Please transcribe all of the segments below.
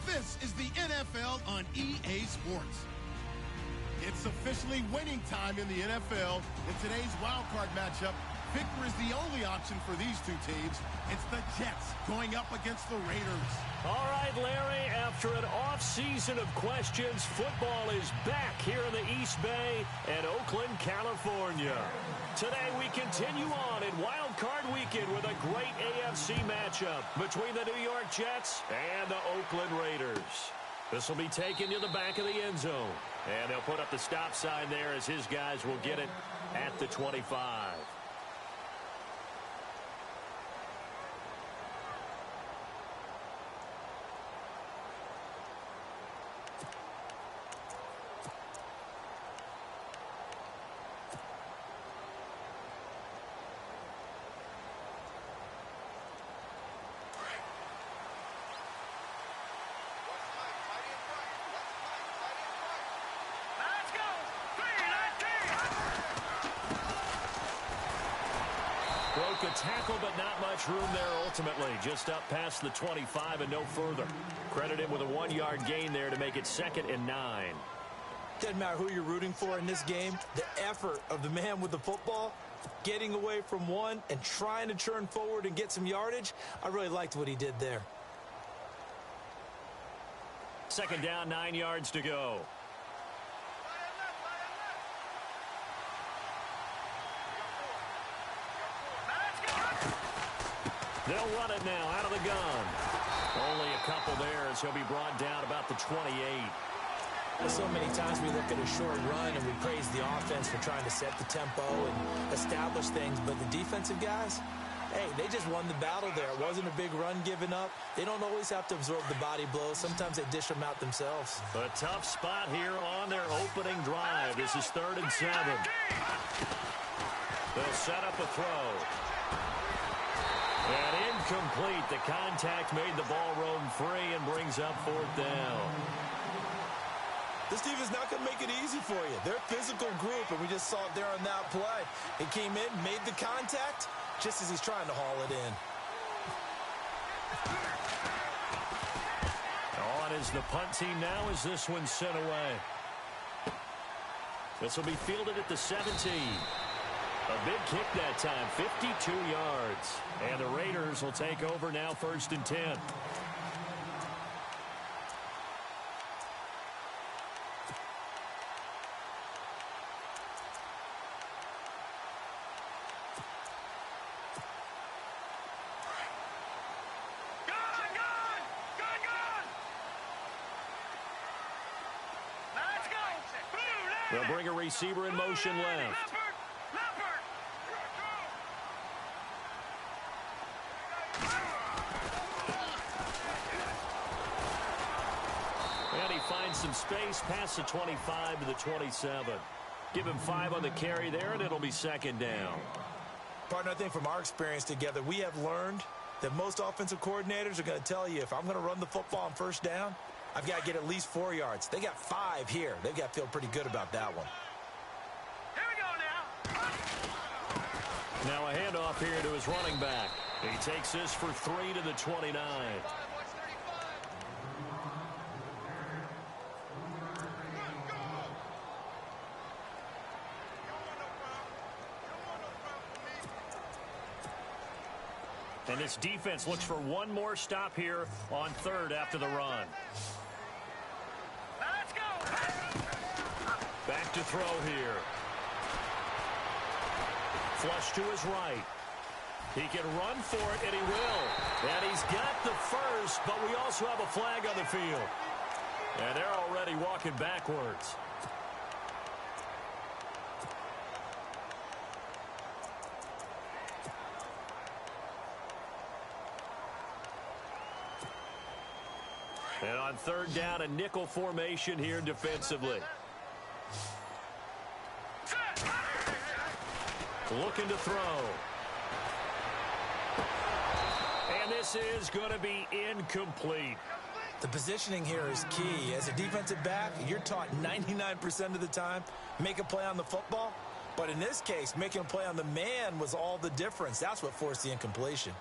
This is the NFL on EA Sports. It's officially winning time in the NFL. In today's wildcard matchup, victory is the only option for these two teams. It's the Jets going up against the Raiders. All right, Larry, after an off-season of questions, football is back here in the East Bay and Oakland, California. Today we continue on in wildcard weekend with a great AFC matchup between the New York Jets and the Oakland Raiders. This will be taken to the back of the end zone. And they'll put up the stop sign there as his guys will get it at the 25. Broke a tackle, but not much room there ultimately. Just up past the 25 and no further. Credit him with a 1-yard gain there to make it 2nd and 9. Doesn't matter who you're rooting for in this game. The effort of the man with the football, getting away from one and trying to turn forward and get some yardage, I really liked what he did there. 2nd down, 9 yards to go. They'll run it now out of the gun. Only a couple there as he'll be brought down about the 28. So many times we look at a short run and we praise the offense for trying to set the tempo and establish things, but the defensive guys, hey, they just won the battle there. It wasn't a big run given up. They don't always have to absorb the body blows. Sometimes they dish them out themselves. A tough spot here on their opening drive. This is 3rd and 7. They'll set up a throw. And incomplete. The contact made the ball roam free and brings up 4th down. This defense is not going to make it easy for you. They're a physical group, and we just saw it there on that play. He came in, made the contact, just as he's trying to haul it in. On is the punt team now as this one's sent away. This will be fielded at the 17. A big kick that time, 52 yards. And the Raiders will take over now 1st and 10. They'll bring a receiver in motion left. And he finds some space past the 25 to the 27. Give him 5 on the carry there, and it'll be 2nd down. Partner, I think from our experience together, we have learned that most offensive coordinators are going to tell you, if I'm going to run the football on 1st down, I've got to get at least 4 yards. They got 5 here. They've got to feel pretty good about that one. Here we go now. Now a handoff here to his running back. He takes this for 3 to the 29. And this defense looks for one more stop here on 3rd after the run. Let's go. Back to throw here. Flush to his right. He can run for it, and he will. And he's got the first, but we also have a flag on the field. And they're already walking backwards. And on 3rd down, a nickel formation here defensively. Looking to throw. And this is going to be incomplete. The positioning here is key. As a defensive back, you're taught 99% of the time, make a play on the football. But in this case, making a play on the man was all the difference. That's what forced the incompletion.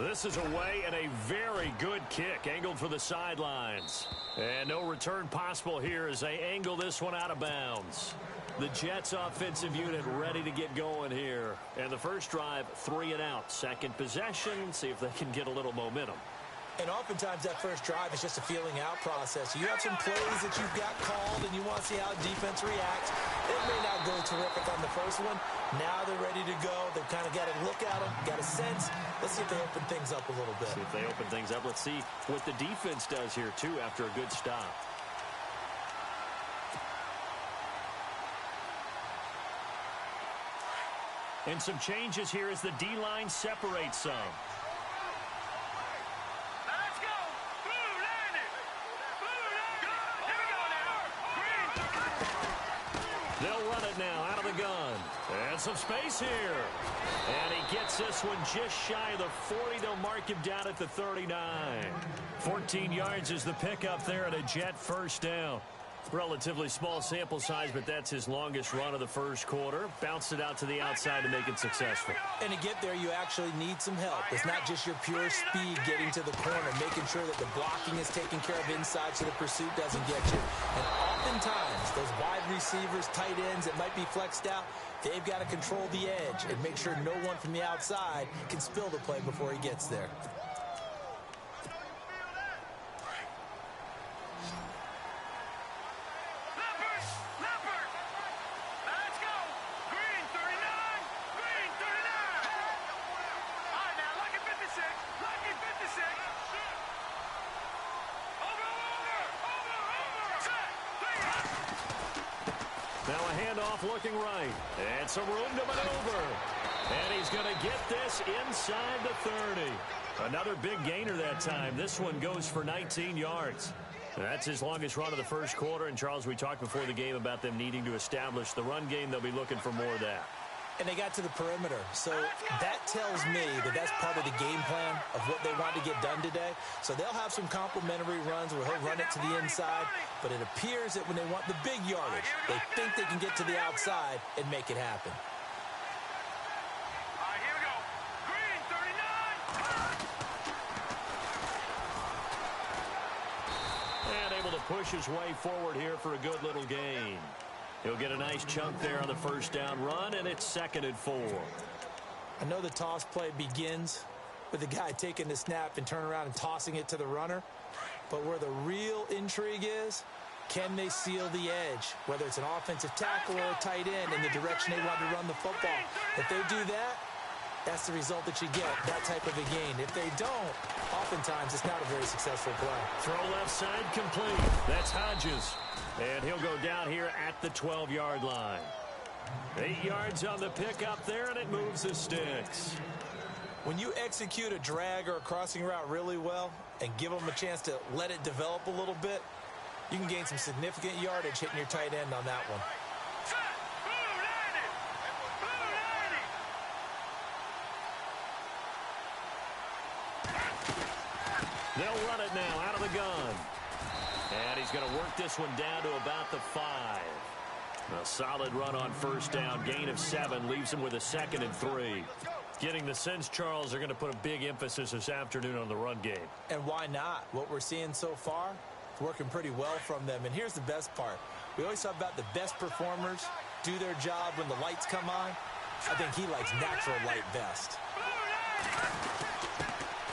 This is away and a very good kick angled for the sidelines. And no return possible here as they angle this one out of bounds. The Jets offensive unit ready to get going here. And the first drive, 3 and out. Second possession, see if they can get a little momentum. And oftentimes that first drive is just a feeling out process. You have some plays that you've got called and you want to see how defense reacts. It may not go terrific on the first one. Now they're ready to go. They've kind of got a look at them, got a sense. Let's see if they open things up a little bit. See if they open things up. Let's see what the defense does here, too, after a good stop. And some changes here as the D-line separates some. They'll run it now out of the gun. And some space here. And he gets this one just shy of the 40. They'll mark him down at the 39. 14 yards is the pickup there at a Jet first down. Relatively small sample size, but that's his longest run of the first quarter. Bounced it out to the outside to make it successful. And to get there, you actually need some help. It's not just your pure speed getting to the corner, making sure that the blocking is taken care of inside so the pursuit doesn't get you. And oftentimes, those wide receivers, tight ends that might be flexed out, they've got to control the edge and make sure no one from the outside can spill the play before he gets there. Now a handoff looking right. And some room to maneuver. And he's going to get this inside the 30. Another big gainer that time. This one goes for 19 yards. That's his longest run of the first quarter. And, Charles, we talked before the game about them needing to establish the run game. They'll be looking for more of that. And they got to the perimeter. So that tells me that that's part of the game plan of what they want to get done today. So they'll have some complementary runs where he'll run it to the inside. But it appears that when they want the big yardage, they think they can get to the outside and make it happen. All right, here we go. Green, 39. And able to push his way forward here for a good little gain. He'll get a nice chunk there on the first down run, and it's 2nd and 4. I know the toss play begins with the guy taking the snap and turning around and tossing it to the runner. But where the real intrigue is, can they seal the edge? Whether it's an offensive tackle or a tight end in the direction they want to run the football. If they do that, that's the result that you get, that type of a gain. If they don't, oftentimes it's not a very successful play. Throw left side complete. That's Hodges. And he'll go down here at the 12-yard line. 8 yards on the pickup there, and it moves the sticks. When you execute a drag or a crossing route really well and give them a chance to let it develop a little bit, you can gain some significant yardage hitting your tight end on that one. They'll run it now out of the gun. And he's going to work this one down to about the 5. A solid run on first down. Gain of 7 leaves him with a 2nd and 3. Getting the sense, Charles, they're going to put a big emphasis this afternoon on the run game. And why not? What we're seeing so far, it's working pretty well from them. And here's the best part. We always talk about the best performers do their job when the lights come on. I think he likes natural light best.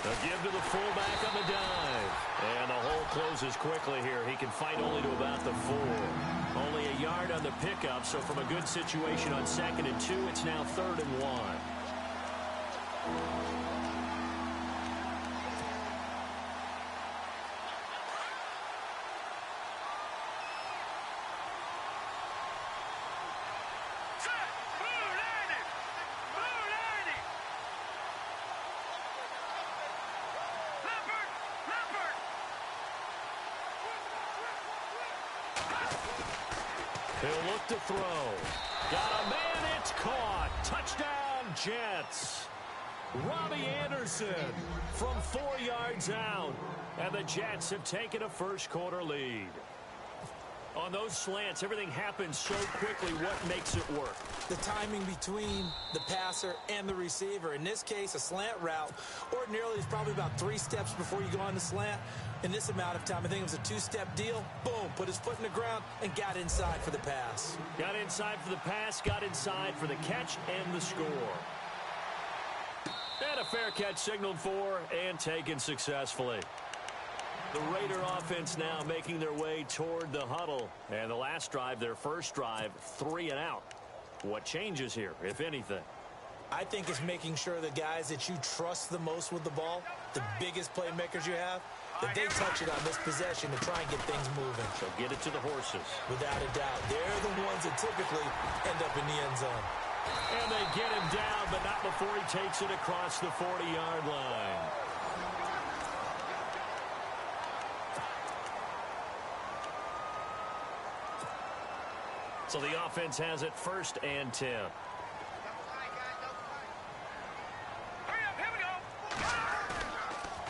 A give to the fullback on the dive. And the hole closes quickly here. He can fight only to about the 4. Only a yard on the pickup, so from a good situation on 2nd and 2, it's now 3rd and 1. He'll look to throw. Got a man, it's caught. Touchdown, Jets. Robbie Anderson from 4 yards out. And the Jets have taken a first quarter lead. On those slants, everything happens so quickly. What makes it work? The timing between the passer and the receiver. In this case, a slant route ordinarily is probably about 3 steps before you go on the slant. In this amount of time, I think it was a 2-step deal. Boom, put his foot in the ground and got inside for the pass. Got inside for the pass, got inside for the catch and the score. And a fair catch signaled for and taken successfully. The Raider offense now making their way toward the huddle. And the last drive, their first drive, 3 and out. What changes here, if anything? I think it's making sure the guys that you trust the most with the ball, the biggest playmakers you have, that they touch it on this possession to try and get things moving. So get it to the horses. Without a doubt. They're the ones that typically end up in the end zone. And they get him down, but not before he takes it across the 40-yard line. So the offense has it 1st and 10.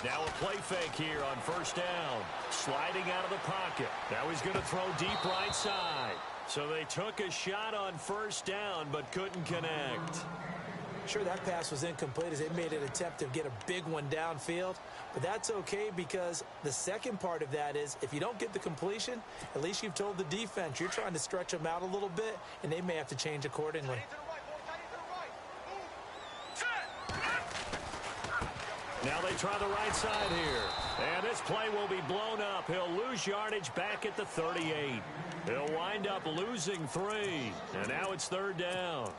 Now a play fake here on 1st down. Sliding out of the pocket. Now he's going to throw deep right side. So they took a shot on 1st down, but couldn't connect. Sure, that pass was incomplete as they made an attempt to get a big one downfield. But that's okay because the second part of that is if you don't get the completion, at least you've told the defense you're trying to stretch them out a little bit, and they may have to change accordingly. Now they try the right side here. And this play will be blown up. He'll lose yardage back at the 38. He'll wind up losing 3. And now it's 3rd down.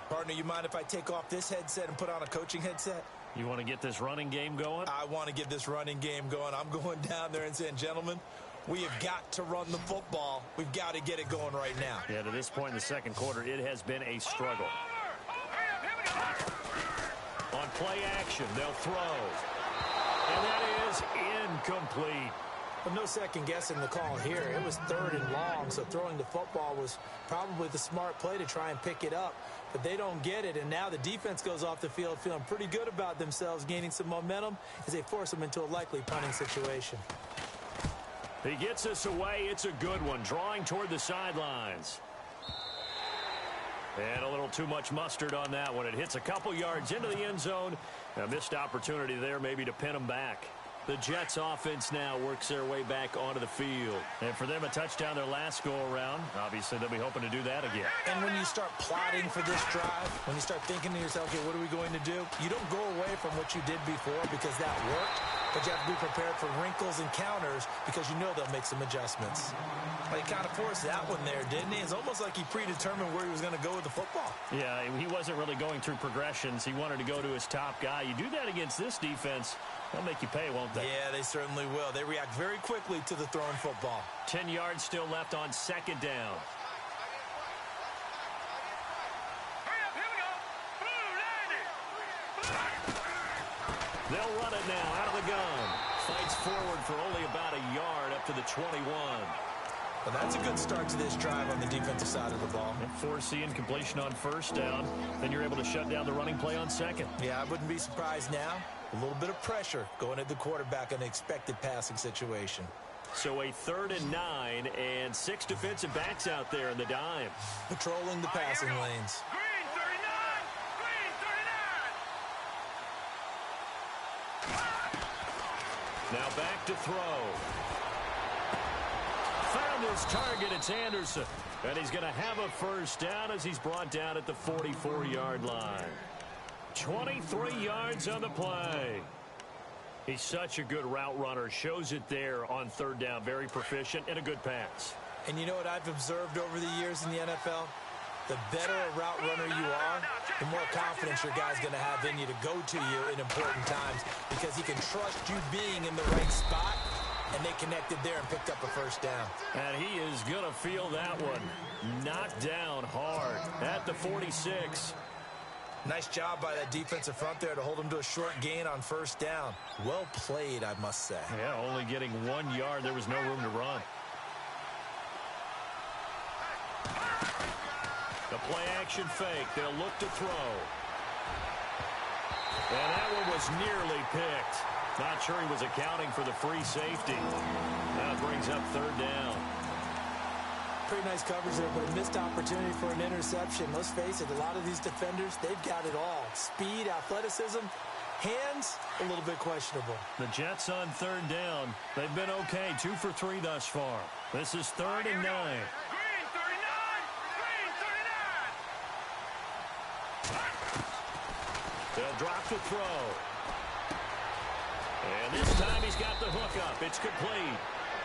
Partner, you mind if I take off this headset and put on a coaching headset? You want to get this running game going? I want to get this running game going. I'm going down there and saying, gentlemen, we have got to run the football. We've got to get it going right now. Yeah, to this point in the second quarter, it has been a struggle. On play action, they'll throw. And that is incomplete. But no second guessing the call here. It was 3rd and long, so throwing the football was probably the smart play to try and pick it up. But they don't get it, and now the defense goes off the field feeling pretty good about themselves, gaining some momentum as they force them into a likely punting situation. He gets us away. It's a good one, drawing toward the sidelines. And a little too much mustard on that one. It hits a couple yards into the end zone. A missed opportunity there maybe to pin them back. The Jets offense now works their way back onto the field. And for them, a touchdown their last go-around. Obviously, they'll be hoping to do that again. And when you start plotting for this drive, when you start thinking to yourself, okay, what are we going to do? You don't go away from what you did before because that worked. But you have to be prepared for wrinkles and counters because you know they'll make some adjustments. Well, he kind of forced that one there, didn't he? It's almost like he predetermined where he was going to go with the football. Yeah, he wasn't really going through progressions. He wanted to go to his top guy. You do that against this defense, they'll make you pay, won't they? Yeah, they certainly will. They react very quickly to the thrown football. 10 yards still left on 2nd down. They'll run it now out of the gun. Fights forward for only about a yard up to the 21. Well, that's a good start to this drive on the defensive side of the ball. Force the incompletion on 1st down. Then you're able to shut down the running play on 2nd. Yeah, I wouldn't be surprised now. A little bit of pressure going at the quarterback in an expected passing situation. So a 3rd and 9 and 6 defensive backs out there in the dime. Patrolling the passing lanes. Green 39! Green 39! Now back to throw. Found his target. It's Anderson. And he's going to have a 1st down as he's brought down at the 44-yard line. 23 yards on the play. He's such a good route runner. Shows it there on 3rd down. Very proficient and a good pass. And you know what I've observed over the years in the NFL? The better a route runner you are, the more confidence your guy's going to have in you to go to you in important times because he can trust you being in the right spot, and they connected there and picked up a 1st down. And he is going to feel that one. Knocked down hard at the 46. Nice job by that defensive front there to hold him to a short gain on 1st down. Well played, I must say. Yeah, only getting 1 yard. There was no room to run. The play-action fake. They'll look to throw. And that one was nearly picked. Not sure he was accounting for the free safety. That brings up 3rd down. pretty nice coverage there, but a missed opportunity for an interception. Let's face it, a lot of these defenders, they've got it all. Speed, athleticism, hands, a little bit questionable. The Jets on third down. They've been okay, 2 for 3 thus far. This is 3rd and 9. Green 39! Green 39! They'll drop the throw. And this time he's got the hook up. It's complete.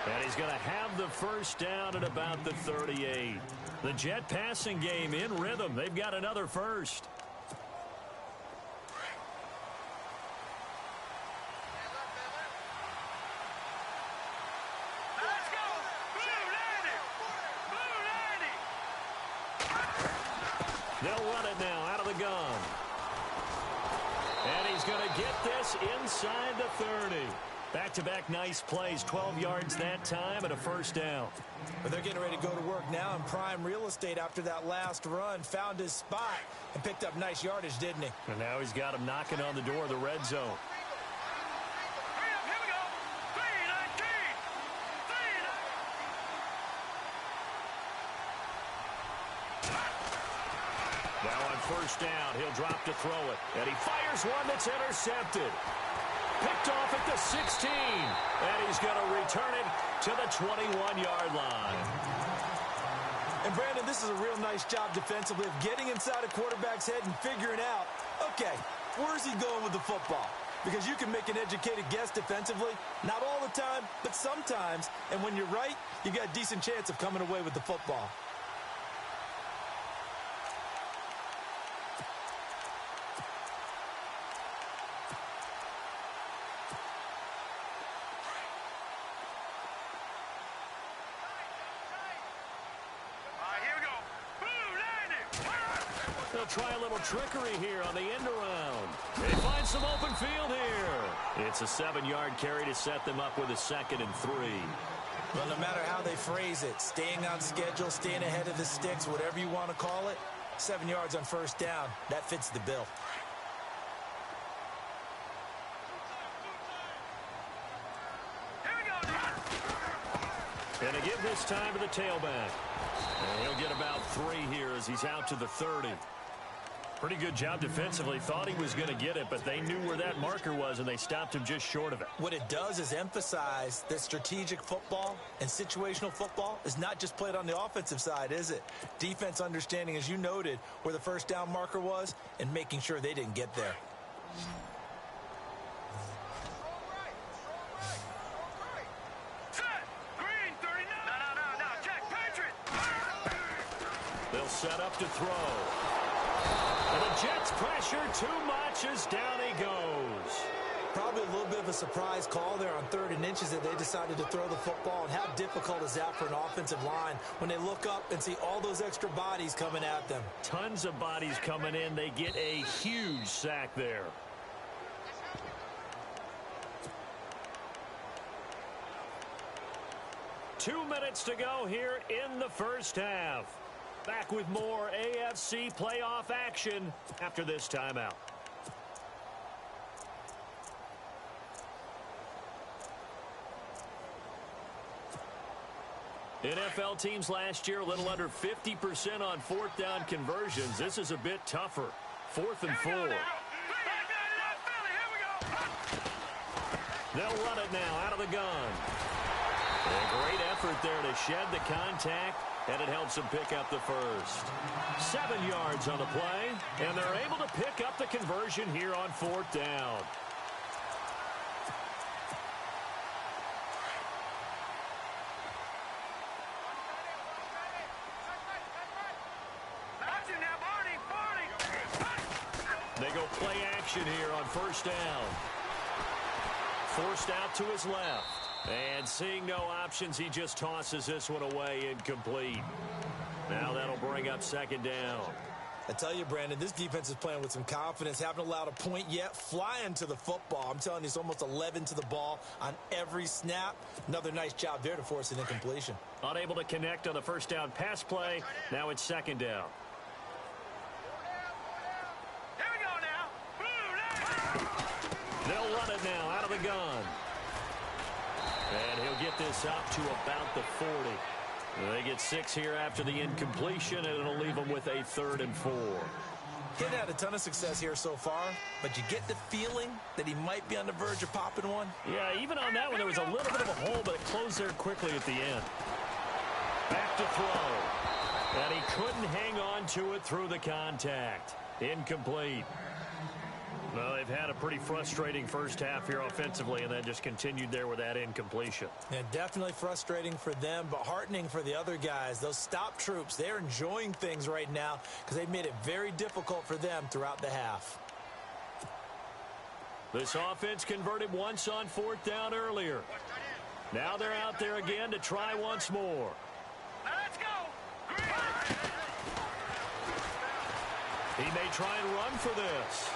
And he's going to have the first down at about the 38. The Jet passing game in rhythm. They've got another first. Let's go! Blue landing! Blue landing! They'll run it now out of the gun. And he's going to get this inside the 30. Back-to-back nice plays, 12 yards that time and a first down. But they're getting ready to go to work now in prime real estate after that last run. Found his spot and picked up nice yardage, didn't he? And now he's got him knocking on the door of the red zone. Here we go! 319! 319! Now on first down, he'll drop to throw it. And he fires one that's intercepted. Picked off at the 16. And he's going to return it to the 21-yard line. And, Brandon, this is a real nice job defensively of getting inside a quarterback's head and figuring out, okay, where's he going with the football? Because you can make an educated guess defensively. Not all the time, but sometimes. And when you're right, you got a decent chance of coming away with the football. They'll try a little trickery here on the end around. They find some open field here. It's a 7-yard carry to set them up with a 2nd and 3. Well, no matter how they phrase it, staying on schedule, staying ahead of the sticks, whatever you want to call it, 7 yards on first down, that fits the bill. Here we go now! And to give this time to the tailback. And he'll get about 3 here as he's out to the 30. Pretty good job defensively. Thought he was going to get it, but they knew where that marker was, and they stopped him just short of it. What it does is emphasize that strategic football and situational football is not just played on the offensive side, is it? Defense understanding, as you noted, where the first down marker was and making sure they didn't get there. Set! Green 39! No, check, Patriot! They'll set up to throw. And the Jets pressure too much as down he goes. Probably a little bit of a surprise call there on 3rd and inches that they decided to throw the football. And how difficult is that for an offensive line when they look up and see all those extra bodies coming at them? Tons of bodies coming in. They get a huge sack there. Two minutes to go here in the first half. Back with more AFC playoff action after this timeout. NFL teams last year a little under 50% on 4th down conversions. This is a bit tougher. 4th and 4. They'll run it now out of the gun. A great effort there to shed the contact, and it helps them pick up the first. 7 yards on the play, and they're able to pick up the conversion here on 4th down. They go play action here on first down. Forced out to his left. And seeing no options, he just tosses this one away incomplete. Now that'll bring up 2nd down. I tell you, Brandon, this defense is playing with some confidence. Haven't allowed a point yet. Flying to the football. I'm telling you, it's almost 11 to the ball on every snap. Another nice job there to force an incompletion. Unable to connect on the first down pass play. Now it's 2nd down. Here we go now. They'll run it now out of the gun. And he'll get this up to about the 40. They get 6 here after the incompletion, and it'll leave them with a 3rd and 4. He hasn't had a ton of success here so far, but you get the feeling that he might be on the verge of popping one. Yeah, even on that one, there was a little bit of a hole, but it closed there quickly at the end. Back to throw. And he couldn't hang on to it through the contact. Incomplete. Well, they've had a pretty frustrating first half here offensively, and then just continued there with that incompletion. Yeah, definitely frustrating for them, but heartening for the other guys. Those stop troops, they're enjoying things right now because they've made it very difficult for them throughout the half. This offense converted once on 4th down earlier. Now they're out there again to try once more. Now let's go. He may try and run for this.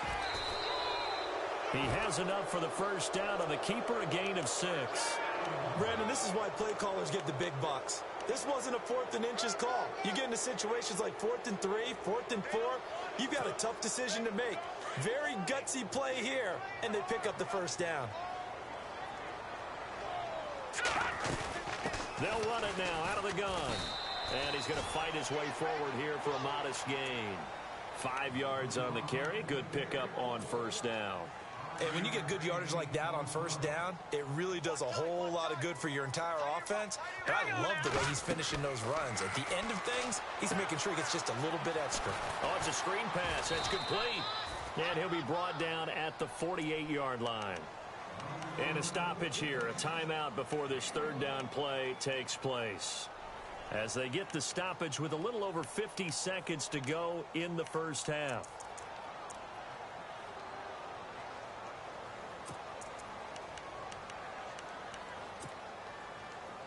He has enough for the first down on the keeper, a gain of 6. Brandon, this is why play callers get the big bucks. This wasn't a 4th and inches call. You get into situations like 4th and 3, 4th and 4. You've got a tough decision to make. Very gutsy play here, and they pick up the first down. They'll run it now out of the gun. And he's going to fight his way forward here for a modest gain. 5 yards on the carry. Good pickup on first down. And when you get good yardage like that on first down, it really does a whole lot of good for your entire offense. But I love the way he's finishing those runs. At the end of things, he's making sure he gets just a little bit extra. Oh, it's a screen pass. That's complete. And he'll be brought down at the 48-yard line. And a stoppage here, a timeout before this 3rd down play takes place. As they get the stoppage with a little over 50 seconds to go in the first half.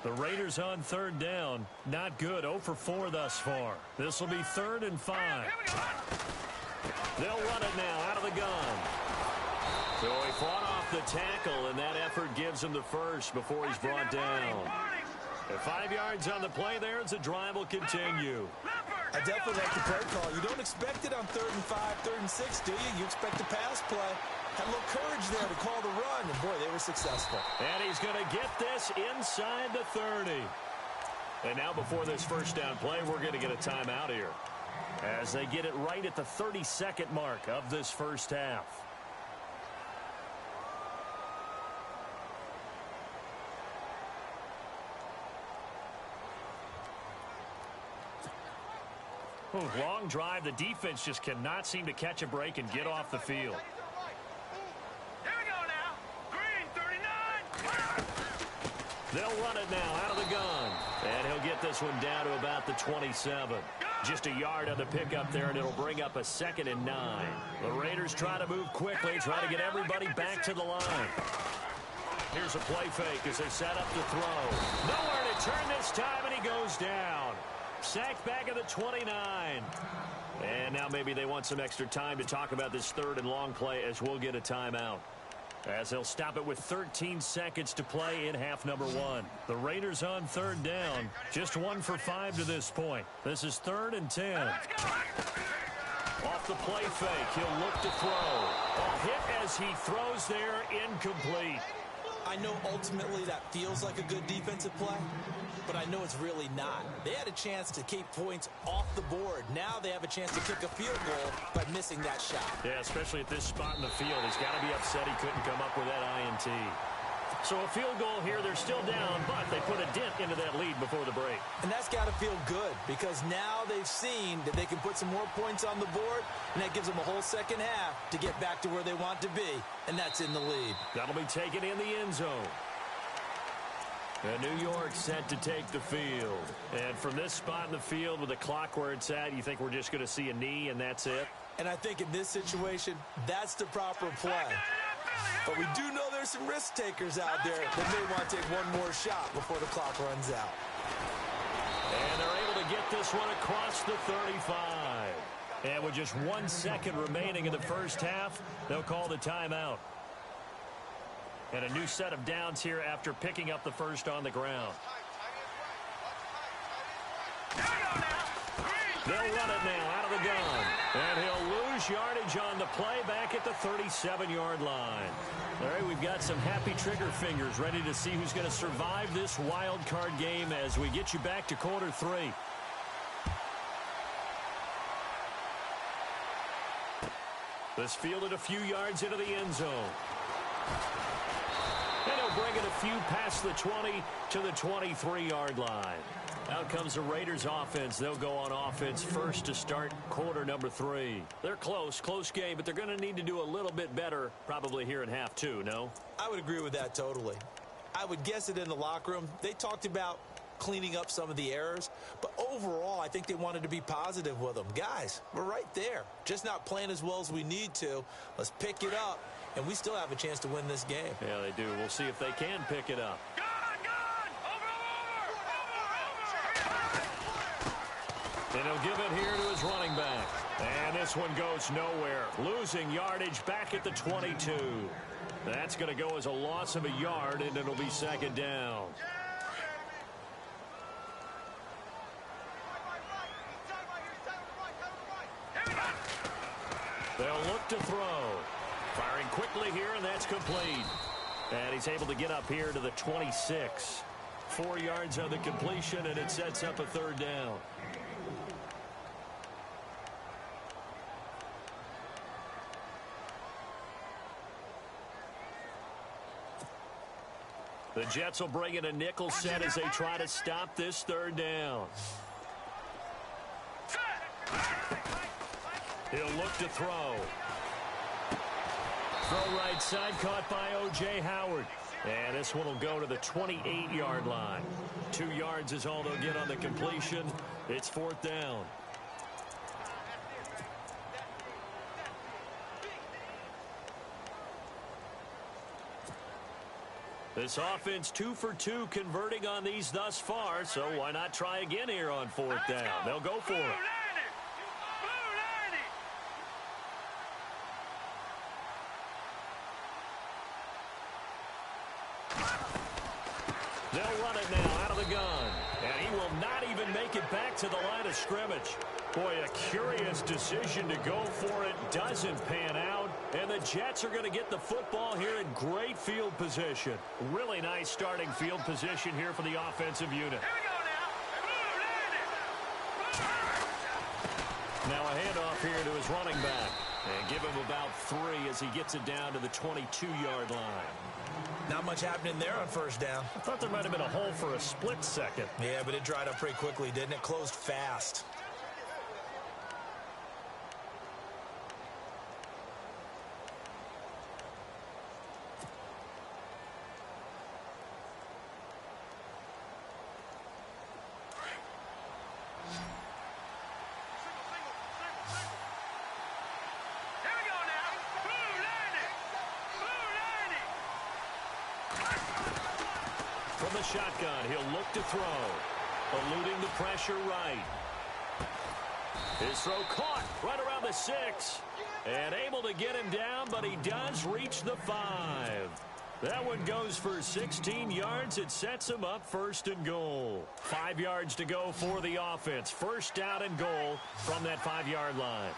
The Raiders on 3rd down. Not good. 0 for 4 thus far. This will be 3rd and 5. They'll run it now out of the gun. So he fought off the tackle, and that effort gives him the first before he's brought down. And 5 yards on the play there as the drive will continue. I definitely like the play call. You don't expect it on 3rd and 5, 3rd and 6, do you? You expect a pass play. Had a little courage there to call the run, and boy, they were successful. And he's going to get this inside the 30. And now before this first down play, we're going to get a timeout here as they get it right at the 32nd mark of this first half. Long drive. The defense just cannot seem to catch a break and get off the field. Here we go now. Green 39. They'll run it now out of the gun. And he'll get this one down to about the 27. Just a yard on the pickup there, and it'll bring up a 2nd and 9. The Raiders try to move quickly, try to get everybody back to the line. Here's a play fake as they set up to throw. Nowhere to turn this time, and he goes down. Sacked back at the 29. And now maybe they want some extra time to talk about this 3rd and long play as we'll get a timeout. As they'll stop it with 13 seconds to play in half number 1. The Raiders on 3rd down. Just 1 for 5 to this point. This is 3rd and 10. Off the play fake, he'll look to throw. A hit as he throws there, incomplete. I know ultimately that feels like a good defensive play, but I know it's really not. They had a chance to keep points off the board. Now they have a chance to kick a field goal by missing that shot. Yeah, especially at this spot in the field. He's got to be upset he couldn't come up with that INT. So a field goal here. They're still down, but they put a dent into that lead before the break. And that's got to feel good because now they've seen that they can put some more points on the board, and that gives them a whole second half to get back to where they want to be, and that's in the lead. That'll be taken in the end zone. And New York set to take the field. And from this spot in the field with the clock where it's at, you think we're just going to see a knee and that's it? And I think in this situation, that's the proper play. But we do know there's some risk takers out there that may want to take one more shot before the clock runs out. And they're able to get this one across the 35. And with just 1 second remaining in the first half, they'll call the timeout. And a new set of downs here after picking up the first on the ground. They'll run it now out of the gun. And he'll lose lose yardage on the play back at the 37-yard line. All right, we've got some happy trigger fingers ready to see who's going to survive this wild card game as we get you back to quarter 3. This fielded a few yards into the end zone. And he'll bring it a few past the 20 to the 23-yard line. Out comes the Raiders offense. They'll go on offense first to start quarter number 3. They're close game, but they're going to need to do a little bit better probably here in half 2, no? I would agree with that totally. I would guess it in the locker room. They talked about cleaning up some of the errors, but overall I think they wanted to be positive with them. Guys, we're right there. Just not playing as well as we need to. Let's pick it up, and we still have a chance to win this game. Yeah, they do. We'll see if they can pick it up. And he'll give it here to his running back. And this one goes nowhere. Losing yardage back at the 22. That's going to go as a loss of a yard, and it'll be second down. They'll look to throw. Firing quickly here, and that's complete. And he's able to get up here to the 26. 4 yards on the completion, and it sets up a third down. The Jets will bring in a nickel set as they try to stop this third down. He'll look to throw. Throw right side, caught by O.J. Howard. And this one will go to the 28-yard line. 2 yards is all they'll get on the completion. It's fourth down. This offense 2 for 2 converting on these thus far, so why not try again here on fourth down? They'll go for it. They'll run it now out of the gun. And he will not even make it back to the line of scrimmage. Boy, a curious decision to go for it. Doesn't pan out. And the Jets are going to get the football here in great field position. Really nice starting field position here for the offensive unit. Now a handoff here to his running back. And give him about 3 as he gets it down to the 22-yard line. Not much happening there on first down. I thought there might have been a hole for a split second. Yeah, but it dried up pretty quickly, didn't it? Closed fast. From the shotgun, he'll look to throw. Eluding the pressure right. His throw caught right around the 6. And able to get him down, but he does reach the 5. That one goes for 16 yards. It sets him up first and goal. 5 yards to go for the offense. First down and goal from that 5-yard line.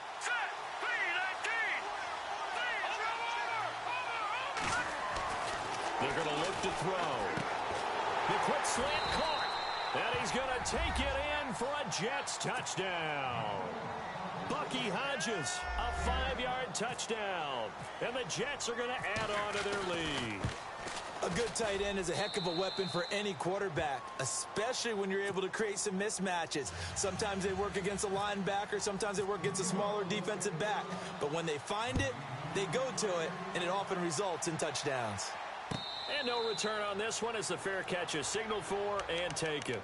They're going to look to throw. The quick slant caught. And he's going to take it in for a Jets touchdown. Bucky Hodges, a 5-yard touchdown. And the Jets are going to add on to their lead. A good tight end is a heck of a weapon for any quarterback, especially when you're able to create some mismatches. Sometimes they work against a linebacker, sometimes they work against a smaller defensive back. But when they find it, they go to it, and it often results in touchdowns. And no return on this one as the fair catch is signaled for and taken.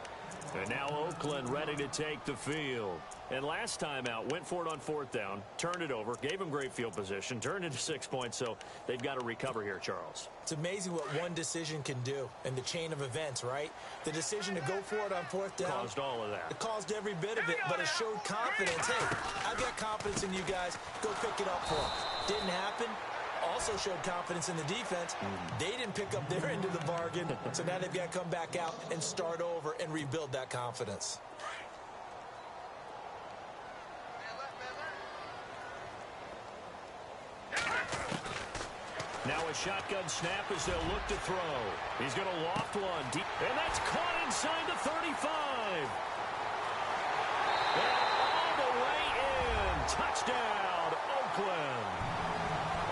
And now Oakland ready to take the field. And last time out, went for it on fourth down, turned it over, gave them great field position, turned into 6 points, so they've got to recover here, Charles. It's amazing what one decision can do in the chain of events, right? The decision to go for it on fourth down. Caused all of that. It caused every bit of it, but it showed confidence. Hey, I've got confidence in you guys. Go pick it up for them. Didn't happen. Also showed confidence in the defense. They didn't pick up their end of the bargain, so now they've got to come back out and start over and rebuild that confidence. Now a shotgun snap as they'll look to throw. He's going to loft one deep, and that's caught inside the 35. And all the way in. Touchdown, Oakland.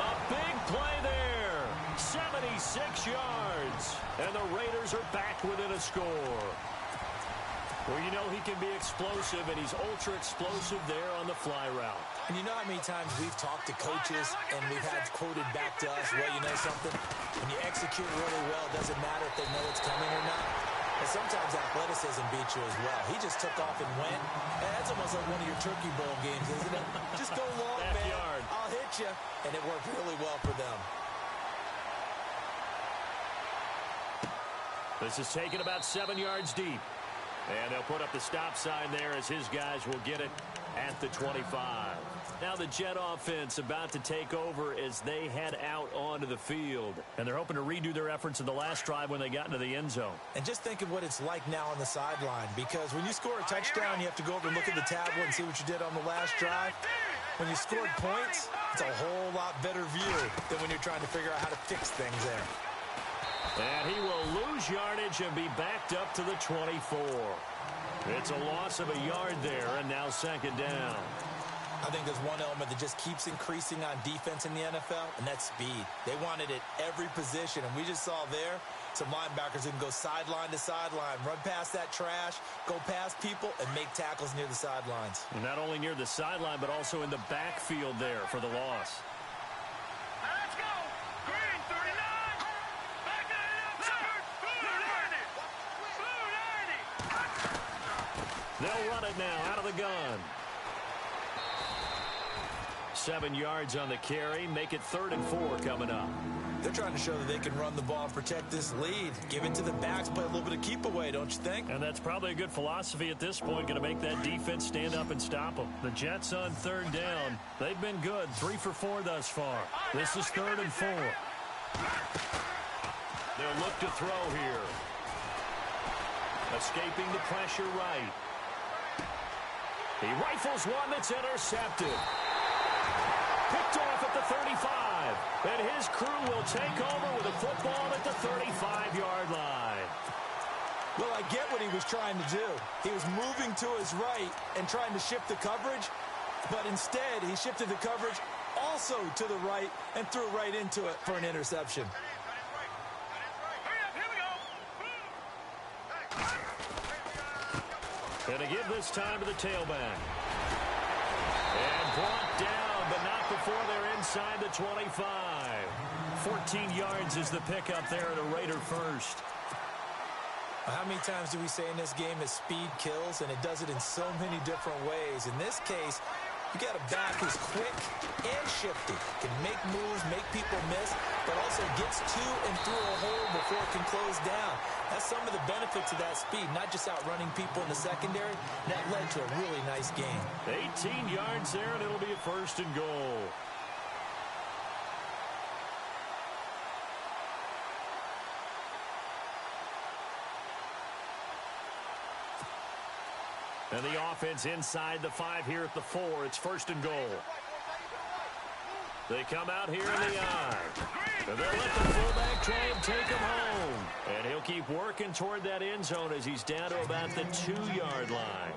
A big play there. 76 yards. And the Raiders are back within a score. Well, you know he can be explosive, and he's ultra-explosive there on the fly route. And you know how many times we've talked to coaches and we've had quoted back to us, well, you know something? When you execute really well, it doesn't matter if they know it's coming or not. And sometimes athleticism beats you as well. He just took off and went. And that's almost like one of your Turkey Bowl games, isn't it? Just go long, Backyard. man. I'll hit you. And it worked really well for them. This is taken about 7 yards deep. And they'll put up the stop sign there as his guys will get it at the 25. Now the Jet offense about to take over as they head out onto the field. And they're hoping to redo their efforts in the last drive when they got into the end zone. And just think of what it's like now on the sideline, because when you score a touchdown, you have to go over and look at the tablet and see what you did on the last drive. When you scored points, it's a whole lot better view than when you're trying to figure out how to fix things there. And he will lose yardage and be backed up to the 24. It's a loss of a yard there, and now second down. I think there's one element that just keeps increasing on defense in the NFL, and that's speed. They want it at every position, and we just saw there some linebackers who can go sideline to sideline, run past that trash, go past people, and make tackles near the sidelines. And not only near the sideline, but also in the backfield there for the loss. Let's go. Green 39. Back it up. Blue 90. They'll run it now out of the gun. 7 yards on the carry. Make it 3rd and 4 coming up. They're trying to show that they can run the ball and protect this lead. Give it to the backs, play a little bit of keep away, don't you think? And that's probably a good philosophy at this point, going to make that defense stand up and stop them. The Jets on 3rd down. They've been good, 3 for 4 thus far. This is 3rd and 4. They'll look to throw here. Escaping the pressure right. He rifles one that's intercepted. Picked off at the 35. And his crew will take over with a football at the 35-yard line. Well, I get what he was trying to do. He was moving to his right and trying to shift the coverage, but instead he shifted the coverage also to the right and threw right into it for an interception. And to give this time to the tailback. And brought down, but not before they're inside the 25. 14 yards is the pickup there at a Raider first. How many times do we say in this game that speed kills, and it does it in so many different ways. In this case, you got a back who's quick and shifty, can make moves, make people miss, but also gets to and through a hole before it can close down. That's some of the benefits of that speed, not just outrunning people in the secondary. That led to a really nice game. 18 yards there, and it'll be a 1st and goal. And the offense inside the 5 here at the 4. It's 1st and goal. They come out here in the eye. And they'll let the fullback try and take him home. And he'll keep working toward that end zone as he's down to about the 2-yard line.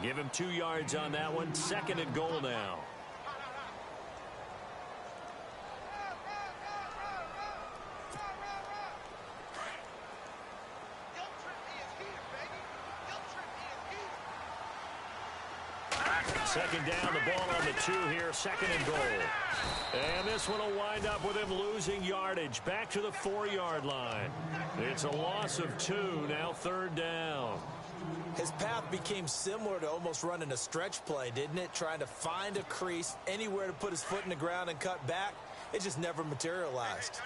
Give him 2 yards on that one. 2nd and goal now. Second down, the ball on the 2 here, 2nd and goal. And this one will wind up with him losing yardage back to the 4-yard line. It's a loss of 2, now 3rd down. His path became similar to almost running a stretch play, didn't it? Trying to find a crease, anywhere to put his foot in the ground and cut back. It just never materialized.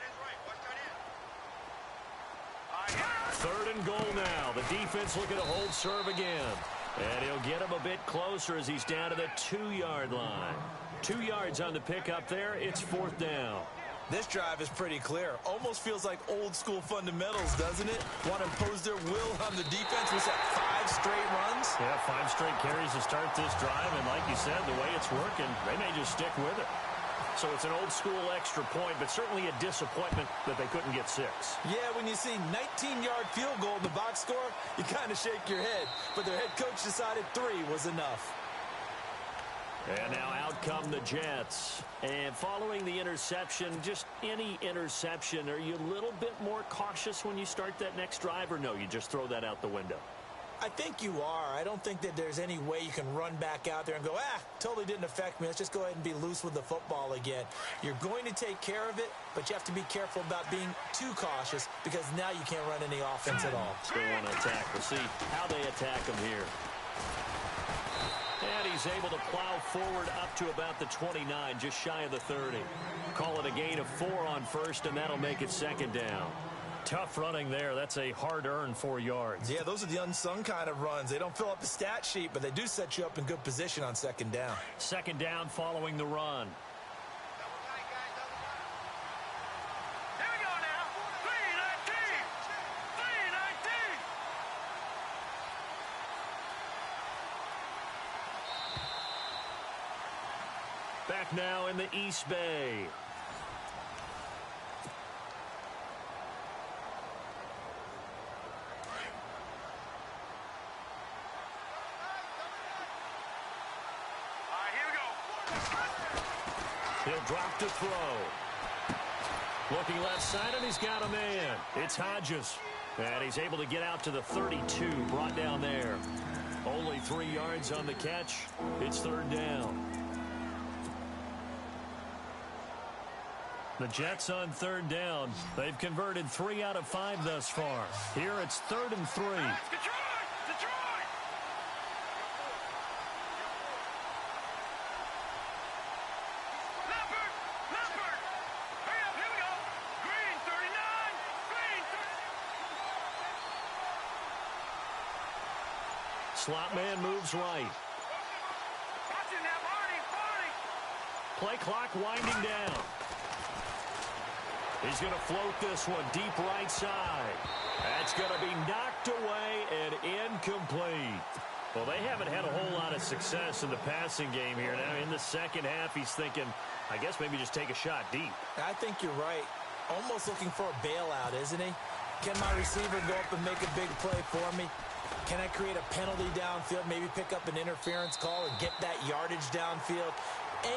3rd and goal now. The defense looking to hold serve again. And he'll get him a bit closer as he's down to the 2-yard line. 2 yards on the pickup there. It's 4th down. This drive is pretty clear. Almost feels like old school fundamentals, doesn't it? Want to impose their will on the defense. Was that 5 straight runs? Yeah, 5 straight carries to start this drive. And like you said, the way it's working, they may just stick with it. So it's an old-school extra point, but certainly a disappointment that they couldn't get 6. Yeah, when you see 19-yard field goal in the box score, you kind of shake your head. But their head coach decided 3 was enough. And now out come the Jets. And following the interception, just any interception, are you a little bit more cautious when you start that next drive, or no, you just throw that out the window? I think you are. I don't think that there's any way you can run back out there and go, totally didn't affect me. Let's just go ahead and be loose with the football again. You're going to take care of it, but you have to be careful about being too cautious because now you can't run any offense at all. They want to attack. We'll see how they attack him here. And he's able to plow forward up to about the 29, just shy of the 30. Call it a gain of 4 on first, and that'll make it second down. Tough running there. That's a hard-earned 4 yards. Yeah, those are the unsung kind of runs. They don't fill up the stat sheet, but they do set you up in good position on second down. Second down following the run. Here we go now. 319. 319. Back now in the East Bay. He'll drop to throw. Looking left side, and he's got a man. It's Hodges. And he's able to get out to the 32, brought down there. Only 3 yards on the catch. It's third down. The Jets on third down. They've converted 3 out of 5 thus far. Here it's 3rd and 3. Detroit! Slot man moves right. Play clock winding down. He's going to float this one deep right side. That's going to be knocked away and incomplete. Well, they haven't had a whole lot of success in the passing game here. Now, in the second half, he's thinking, I guess maybe just take a shot deep. I think you're right. Almost looking for a bailout, isn't he? Can my receiver go up and make a big play for me? Can I create a penalty downfield, maybe pick up an interference call or get that yardage downfield?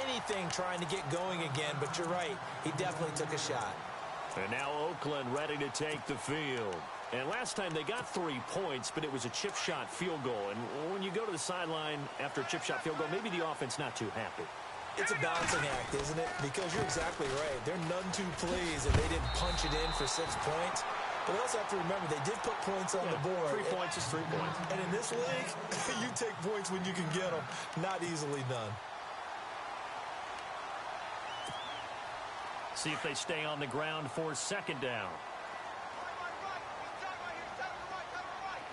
Anything trying to get going again, but you're right. He definitely took a shot. And now Oakland ready to take the field. And last time they got 3 points, but it was a chip shot field goal. And when you go to the sideline after a chip shot field goal, maybe the offense not too happy. It's a balancing act, isn't it? Because you're exactly right. They're none too pleased, and they didn't punch it in for 6 points. But we also have to remember they did put points on the board. 3 points is 3 points. And in this league, you take points when you can get them. Not easily done. See if they stay on the ground for second down.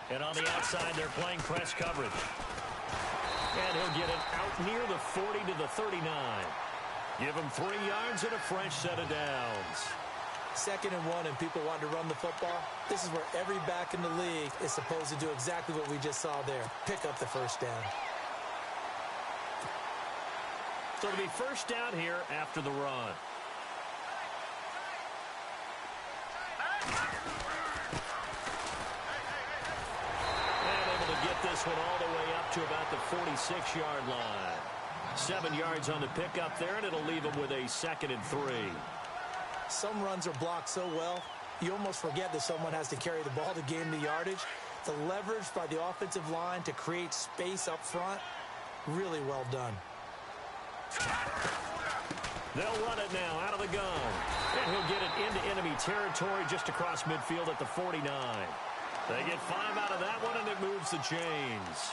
And on the outside, they're playing press coverage. And he'll get it out near the 40 to the 39. Give him 3 yards and a fresh set of downs. 2nd and 1 and people want to run the football. This is where every back in the league is supposed to do exactly what we just saw there. Pick up the first down. So it'll be first down here after the run. And able to get this one all the way up to about the 46-yard line. 7 yards on the pickup there, and it'll leave them with a 2nd and 3. Some runs are blocked so well, you almost forget that someone has to carry the ball to gain the yardage. The leverage by the offensive line to create space up front, really well done. They'll run it now out of the gun. And he'll get it into enemy territory just across midfield at the 49. They get 5 out of that one, and it moves the chains.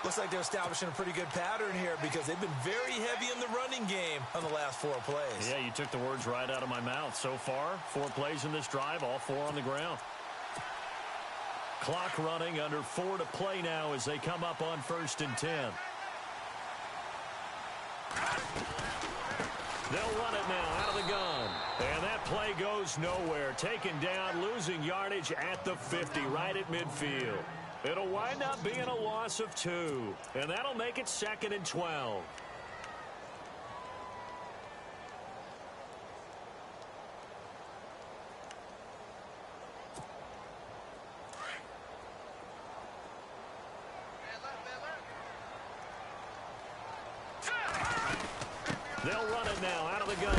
Looks like they're establishing a pretty good pattern here because they've been very heavy in the running game on the last 4 plays. Yeah, you took the words right out of my mouth. So far, 4 plays in this drive, all 4 on the ground. Clock running, under 4 to play now as they come up on 1st and 10. They'll run it now out of the gun. And that play goes nowhere. Taken down, losing yardage at the 50, right at midfield. It'll wind up being a loss of 2. And that'll make it 2nd and 12. They'll run it now out of the gun.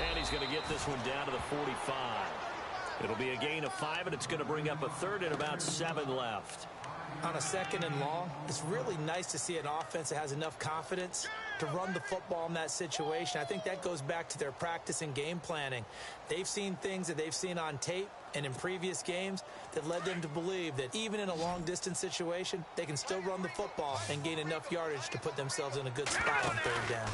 And he's going to get this one down to the 45. It'll be a gain of 5, and it's going to bring up a third and about 7 left. On a 2nd and long, it's really nice to see an offense that has enough confidence to run the football in that situation. I think that goes back to their practice and game planning. They've seen things that they've seen on tape and in previous games that led them to believe that even in a long-distance situation, they can still run the football and gain enough yardage to put themselves in a good spot on 3rd down.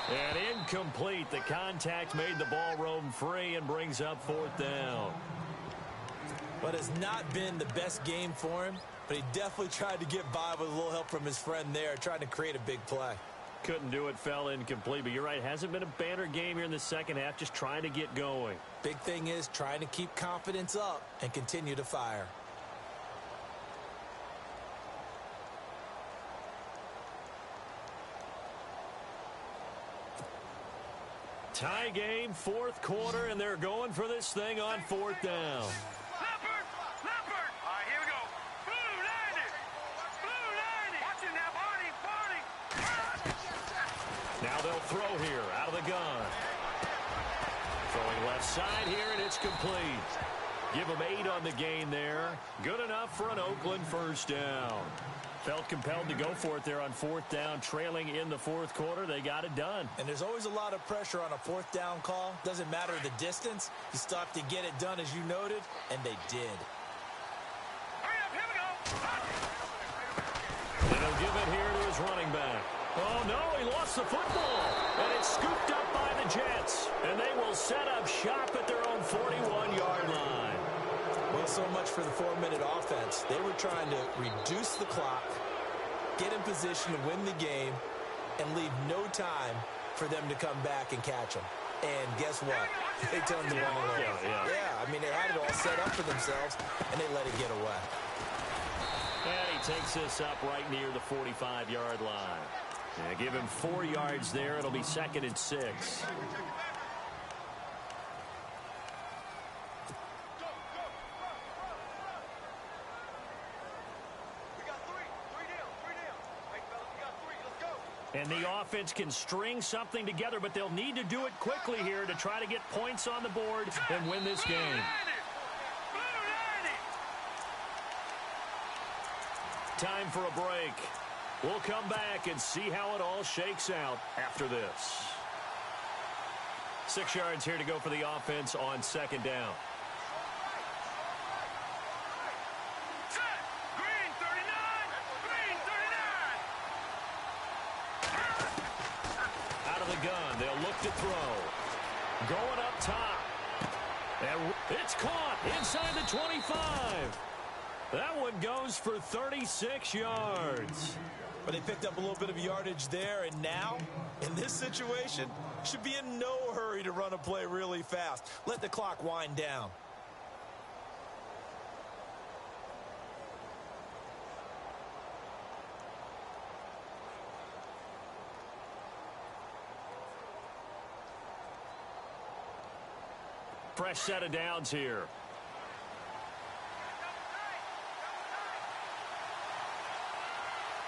And incomplete. The contact made the ball roam free and brings up 4th down. But it's not been the best game for him, but he definitely tried to get by with a little help from his friend there, trying to create a big play. Couldn't do it, fell incomplete. But you're right, hasn't been a banner game here in the second half, just trying to get going. Big thing is trying to keep confidence up and continue to fire. Tie game, 4th quarter, and they're going for this thing on 4th down. Leopard! Leopard! All right, here we go. Blue 90! Blue 90! Watching now, Barney! Barney! Now they'll throw here, out of the gun. Throwing left side here, and it's complete. Give them 8 on the gain there. Good enough for an Oakland 1st down. Felt compelled to go for it there on 4th down, trailing in the 4th quarter. They got it done. And there's always a lot of pressure on a 4th down call. Doesn't matter the distance. You still have to get it done, as you noted, and they did. Hurry up, here we go! And he'll give it here to his running back. Oh, no, he lost the football. And it's scooped up by the Jets. And they will set up shop at their own 41-yard line. Well, so much for the 4-minute offense. They were trying to reduce the clock, get in position to win the game, and leave no time for them to come back and catch them. And guess what? They turned the ball over. Yeah, I mean, they had it all set up for themselves, and they let it get away. And he takes this up right near the 45-yard line. And give him 4 yards there. It'll be 2nd and 6. And the offense can string something together, but they'll need to do it quickly here to try to get points on the board and win this game. Time for a break. We'll come back and see how it all shakes out after this. 6 yards here to go for the offense on 2nd down. Gun. They'll look to throw. Going up top. And it's caught inside the 25. That one goes for 36 yards. But they picked up a little bit of yardage there, and now, in this situation, should be in no hurry to run a play really fast. Let the clock wind down. Fresh set of downs here.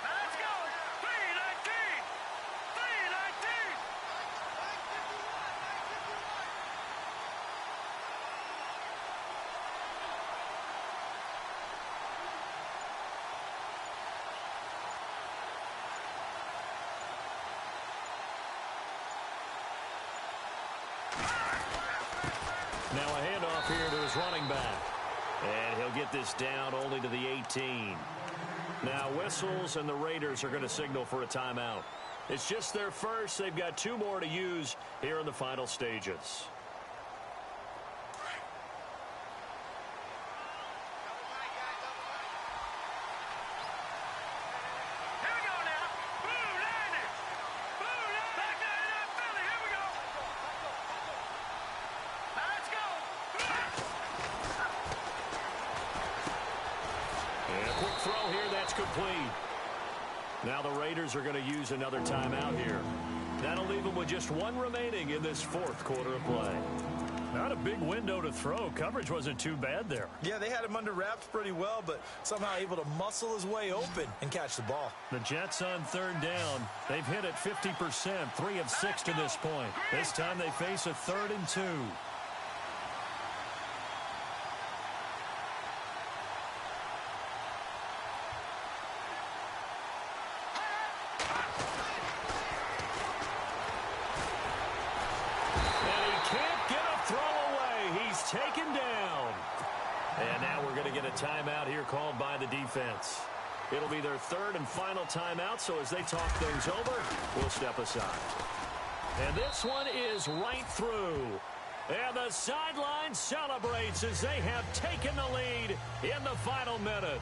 Let's go! 319! 319! Now a handoff here to his running back. And he'll get this down only to the 18. Now whistles, and the Raiders are going to signal for a timeout. It's just their first. They've got 2 more to use here in the final stages. Here we go now! Blue 90! Blue 90! Back there in that Philly, here we go! Let's go! And a quick throw here, that's complete. Now the Raiders are going to use another timeout here. That'll leave them with just 1 remaining in this 4th quarter of play. Not a big window to throw. Coverage wasn't too bad there. Yeah, they had him under wraps pretty well, but somehow able to muscle his way open and catch the ball. The Jets on third down. They've hit it 50%, 3 of 6 to this point. This time they face a 3rd and 2. Taken down. And now we're going to get a timeout here called by the defense. It'll be their 3rd and final timeout, so as they talk things over, we'll step aside. And this one is right through. And the sideline celebrates as they have taken the lead in the final minute.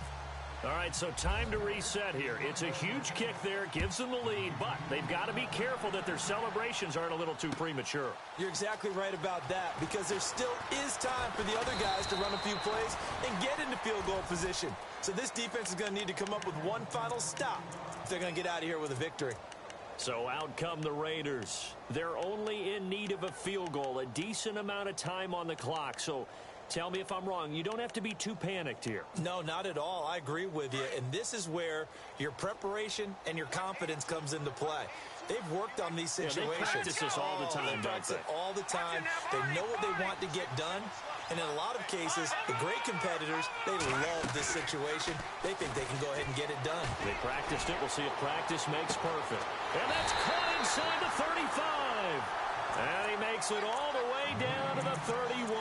All right, so time to reset here. It's a huge kick there, gives them the lead, but they've got to be careful that their celebrations aren't a little too premature. You're exactly right about that, because there still is time for the other guys to run a few plays and get into field goal position. So this defense is going to need to come up with one final stop if they're going to get out of here with a victory. So out come the Raiders. They're only in need of a field goal, a decent amount of time on the clock. So tell me if I'm wrong. You don't have to be too panicked here. No, not at all. I agree with you. And this is where your preparation and your confidence comes into play. They've worked on these situations. They practice this all the time, They practice it all the time. They know what they want to get done. And in a lot of cases, the great competitors, they love this situation. They think they can go ahead and get it done. They practiced it. We'll see if practice makes perfect. And that's caught inside the 35. And he makes it all the way down to the 31.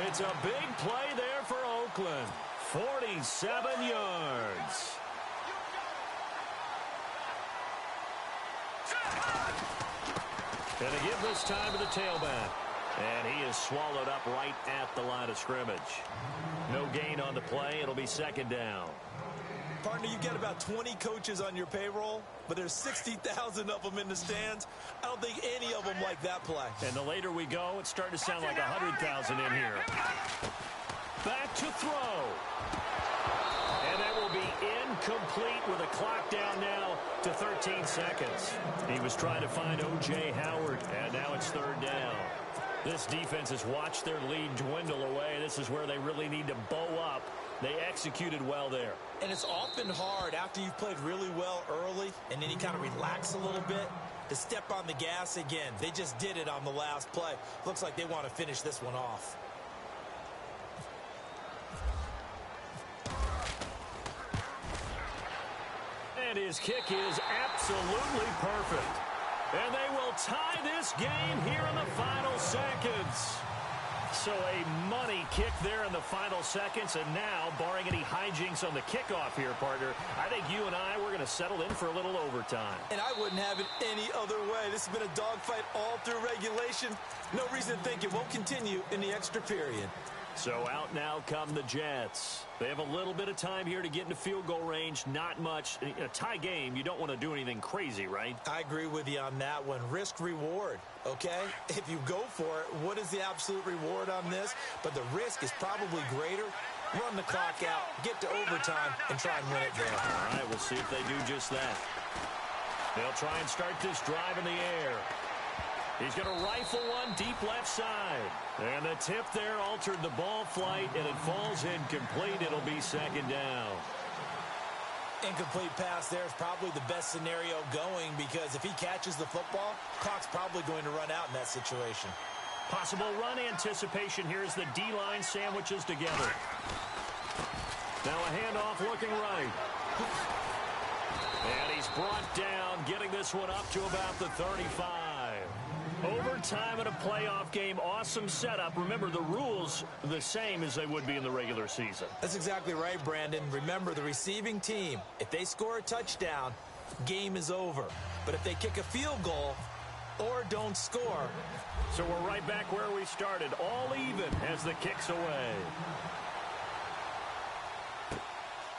It's a big play there for Oakland. 47 yards. And they give this time to the tailback. And he is swallowed up right at the line of scrimmage. No gain on the play. It'll be 2nd down. Partner, you've got about 20 coaches on your payroll, but there's 60,000 of them in the stands. I don't think any of them like that play. And the later we go, it's starting to sound like 100,000 in here. Back to throw. And that will be incomplete with a clock down now to 13 seconds. He was trying to find O.J. Howard, and now it's 3rd down. This defense has watched their lead dwindle away. This is where they really need to bow up. They executed well there. And it's often hard after you've played really well early and then you kind of relax a little bit to step on the gas again. They just did it on the last play. Looks like they want to finish this one off. And his kick is absolutely perfect. And they will tie this game here in the final seconds. So a money kick there in the final seconds. And now, barring any hijinks on the kickoff here, partner, I think you and I, we're going to settle in for a little overtime. And I wouldn't have it any other way. This has been a dogfight all through regulation. No reason to think it won't continue in the extra period. So out now come the Jets. They have a little bit of time here to get into field goal range. Not much. In a tie game, you don't want to do anything crazy, right? I agree with you on that one. Risk reward, okay? If you go for it, what is the absolute reward on this? But the risk is probably greater. Run the clock out, get to overtime, and try and win it there. All right, we'll see if they do just that. They'll try and start this drive in the air. He's going to rifle one deep left side. And the tip there altered the ball flight, and it falls incomplete. It'll be 2nd down. Incomplete pass there is probably the best scenario going because if he catches the football, clock's probably going to run out in that situation. Possible run anticipation here as the D-line sandwiches together. Now a handoff looking right. And he's brought down, getting this one up to about the 35. Overtime in a playoff game, awesome setup. Remember, the rules are the same as they would be in the regular season. That's exactly right, Brandon. Remember, the receiving team, if they score a touchdown, game is over. But if they kick a field goal or don't score. So we're right back where we started, all even as the kick's away.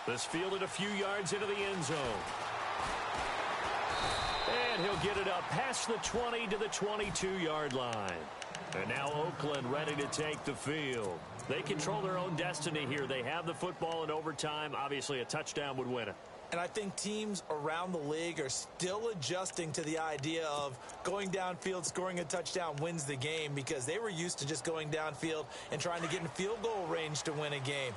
This fielded a few yards into the end zone. And he'll get it up past the 20 to the 22-yard line. And now Oakland ready to take the field. They control their own destiny here. They have the football in overtime. Obviously, a touchdown would win it. And I think teams around the league are still adjusting to the idea of going downfield, scoring a touchdown wins the game, because they were used to just going downfield and trying to get in field goal range to win a game.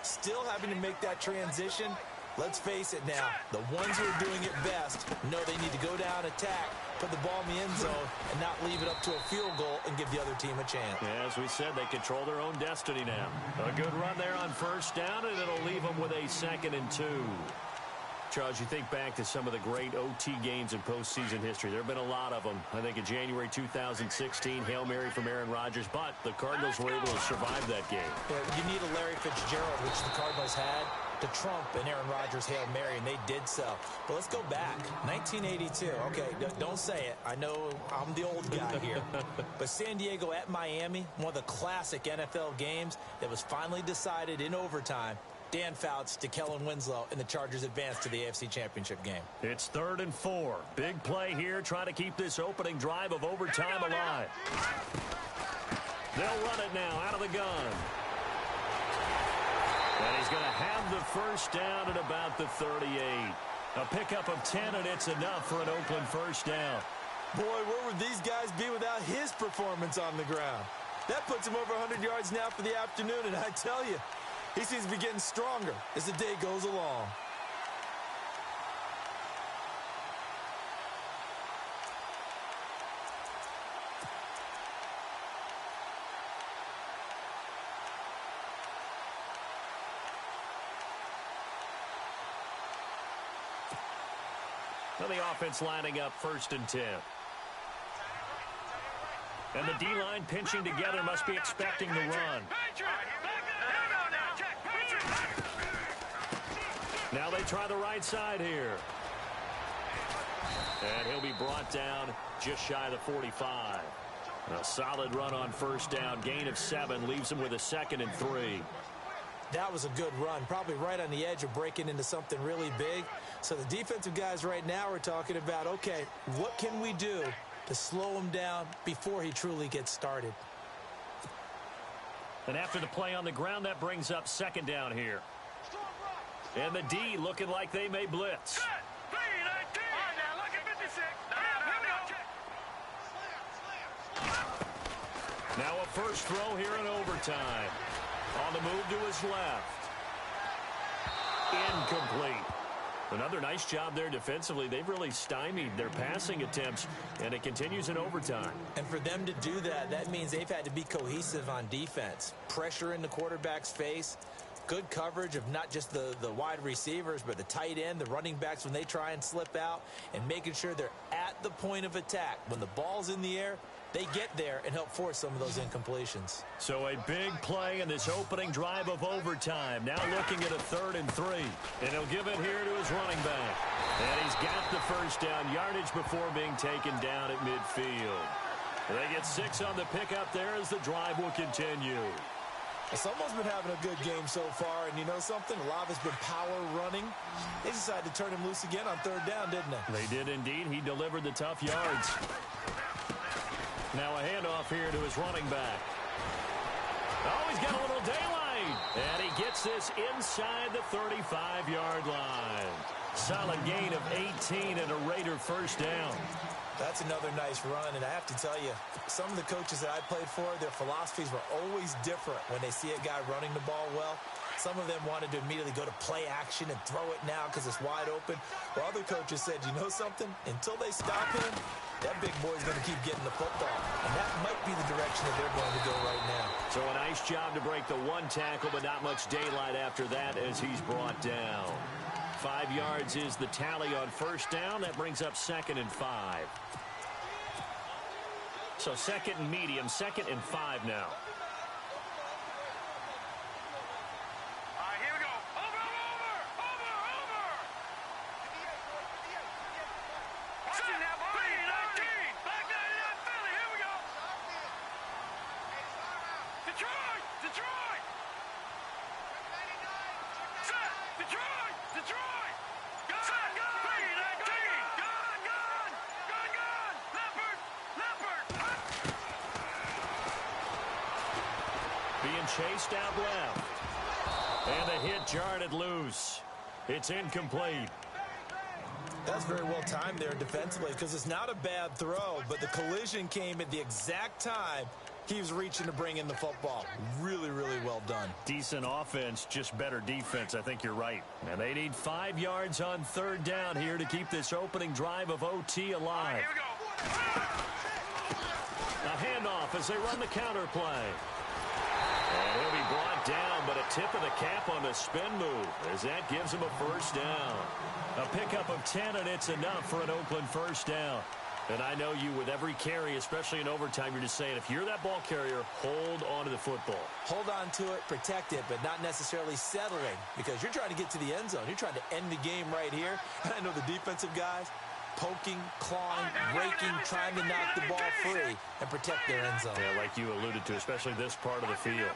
Still having to make that transition. Let's face it now, the ones who are doing it best know they need to go down, attack, put the ball in the end zone, and not leave it up to a field goal and give the other team a chance. Yeah, as we said, they control their own destiny now. A good run there on first down, and it'll leave them with a 2nd and 2. Charles, you think back to some of the great OT games in postseason history. There have been a lot of them. I think in January 2016, Hail Mary from Aaron Rodgers, but the Cardinals were able to survive that game. Yeah, you need a Larry Fitzgerald, which the Cardinals had, to trump an Aaron Rodgers Hail Mary, and they did so. But let's go back. 1982. Okay, don't say it. I know I'm the old guy here. But San Diego at Miami, one of the classic NFL games that was finally decided in overtime. Dan Fouts to Kellen Winslow, and the Chargers advance to the AFC Championship game. It's 3rd and 4. Big play here, trying to keep this opening drive of overtime alive. They'll run it now out of the gun. And he's going to have the first down at about the 38. A pickup of 10, and it's enough for an Oakland first down. Boy, where would these guys be without his performance on the ground? That puts him over 100 yards now for the afternoon, and I tell you, he seems to be getting stronger as the day goes along. Well, the offense lining up 1st and 10. And the D-line pinching together, must be expecting the run. Now they try the right side here. And he'll be brought down just shy of the 45. A solid run on first down. Gain of 7 leaves him with a 2nd and 3. That was a good run, probably right on the edge of breaking into something really big. So the defensive guys right now are talking about, okay, what can we do to slow him down before he truly gets started? And after the play on the ground, that brings up 2nd down here. And the D looking like they may blitz. Now a first throw here in overtime. On the move to his left. Incomplete. Another nice job there defensively. They've really stymied their passing attempts, and it continues in overtime. And for them to do that, that means they've had to be cohesive on defense. Pressure in the quarterback's face. Good coverage of not just the wide receivers, but the tight end, the running backs when they try and slip out, and making sure they're at the point of attack. When the ball's in the air, they get there and help force some of those incompletions. So a big play in this opening drive of overtime. Now looking at a 3rd and 3. And he'll give it here to his running back. And he's got the first down yardage before being taken down at midfield. They get 6 on the pickup there as the drive will continue. Someone's been having a good game so far, and you know something? A lot of it's been power running. They decided to turn him loose again on 3rd down, didn't they? They did indeed. He delivered the tough yards. Now a handoff here to his running back. Oh, he's got a little daylight. And he gets this inside the 35-yard line. Solid gain of 18 and a Raider first down. That's another nice run, and I have to tell you, some of the coaches that I played for, their philosophies were always different when they see a guy running the ball well. Some of them wanted to immediately go to play action and throw it now because it's wide open. While other coaches said, you know something? Until they stop him, that big boy's going to keep getting the football. And that might be the direction that they're going to go right now. So a nice job to break the 1 tackle, but not much daylight after that as he's brought down. 5 yards is the tally on first down. That brings up 2nd and 5. So 2nd and medium, 2nd and 5 now. Here we go. Over. Watching that ball. 19. Back 99 Philly. Here we go. Detroit. Set. Detroit. Gun. Being chased out left. And the hit jarred it loose. It's incomplete. That's very well timed there defensively because it's not a bad throw, but the collision came at the exact time he was reaching to bring in the football. Really, really well done. Decent offense, just better defense. I think you're right. And they need 5 yards on 3rd down here to keep this opening drive of OT alive. Here we go. A handoff as they run the counter play. And he'll be brought down, but a tip of the cap on the spin move as that gives him a 1st down. A pickup of 10, and it's enough for an Oakland 1st down. And I know you, with every carry, especially in overtime, you're just saying, if you're that ball carrier, hold on to the football. Hold on to it, protect it, but not necessarily settling because you're trying to get to the end zone. You're trying to end the game right here. And I know the defensive guys poking, clawing, raking, trying to knock the ball free and protect their end zone. Yeah, like you alluded to, especially this part of the field.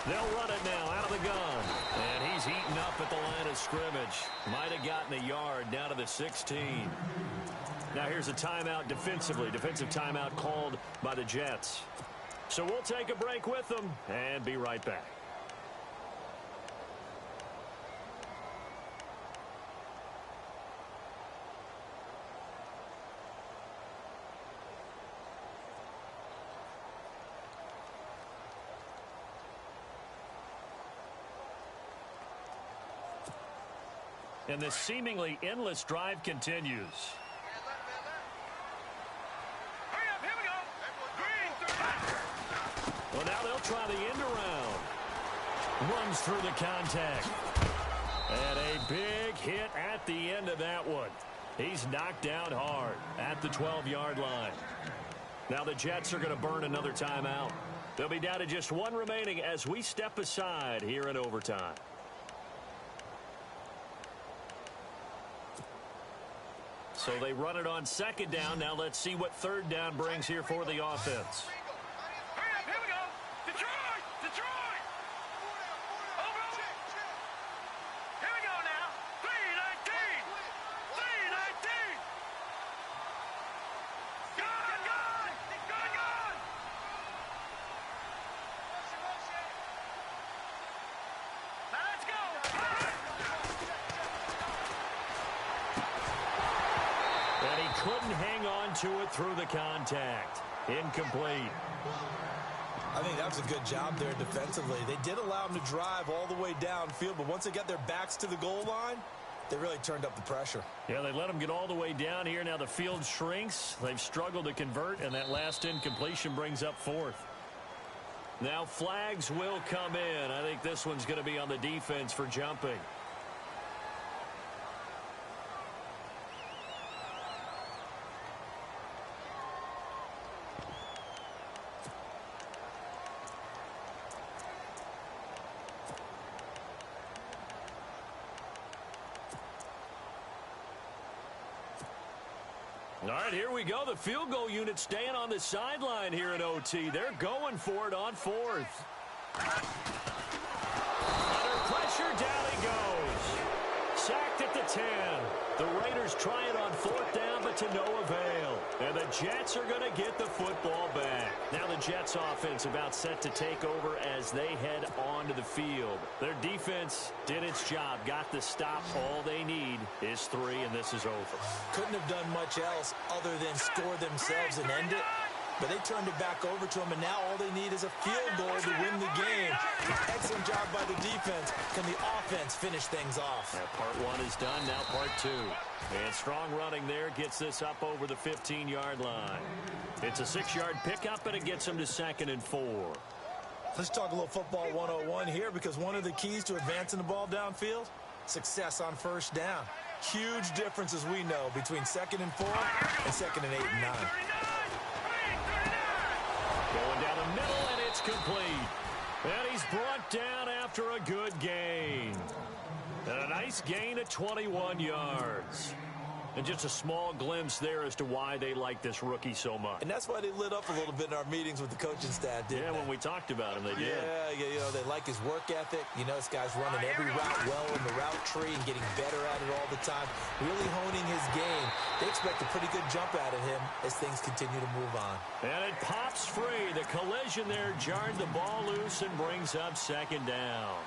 They'll run it now out of the gun. And he's eaten up at the line of scrimmage. Might have gotten a yard down to the 16. Now here's a timeout defensively. Defensive timeout called by the Jets. So we'll take a break with them and be right back. And this seemingly endless drive continues. Hurry up, here we go. Green, Well, now they'll try the end around. Runs through the contact. And a big hit at the end of that one. He's knocked down hard at the 12-yard line. Now the Jets are going to burn another timeout. They'll be down to just 1 remaining as we step aside here in overtime. So they run it on 2nd down. Now let's see what 3rd down brings here for the offense. hurry up, here we go. Detroit, Detroit. Over. Here we go now. 3-19. 3-19. Gone. Now let's go. And he couldn't hang on to it through the contact. Incomplete. I think that was a good job there defensively. They did allow him to drive all the way downfield, but once they got their backs to the goal line, they really turned up the pressure. Yeah, they let him get all the way down here. Now the field shrinks. They've struggled to convert, and that last incompletion brings up 4th. Now flags will come in. I think this one's going to be on the defense for jumping. All right, here we go. The field goal unit staying on the sideline here in OT. They're going for it on 4th. Under pressure, down he goes. Sacked at the 10. The Raiders try it on 4th down, but to no avail. And the Jets are going to get the football back. Now the Jets offense about set to take over as they head onto the field. Their defense did its job, got the stop. All they need is 3, and this is over. Couldn't have done much else other than score themselves and end it. But they turned it back over to them, and now all they need is a field goal to win the game. Excellent job by the defense. Can the offense finish things off? Yeah, part 1 is done, now part 2. And strong running there gets this up over the 15-yard line. It's a 6-yard pickup, and it gets them to 2nd and 4. Let's talk a little football 101 here, because one of the keys to advancing the ball downfield, success on 1st down. Huge difference, as we know, between 2nd and 4 and 2nd and 8 and 9. Going down the middle, and it's complete. And he's brought down after a good gain. And a nice gain at 21 yards. And just a small glimpse there as to why they like this rookie so much. And that's why they lit up a little bit in our meetings with the coaching staff, didn't they? Yeah, when we talked about him, they did. Yeah, you know, they like his work ethic. You know, this guy's running every route well in the route tree and getting better at it all the time, really honing his game. They expect a pretty good jump out of him as things continue to move on. And it pops free. The collision there jarred the ball loose and brings up 2nd down.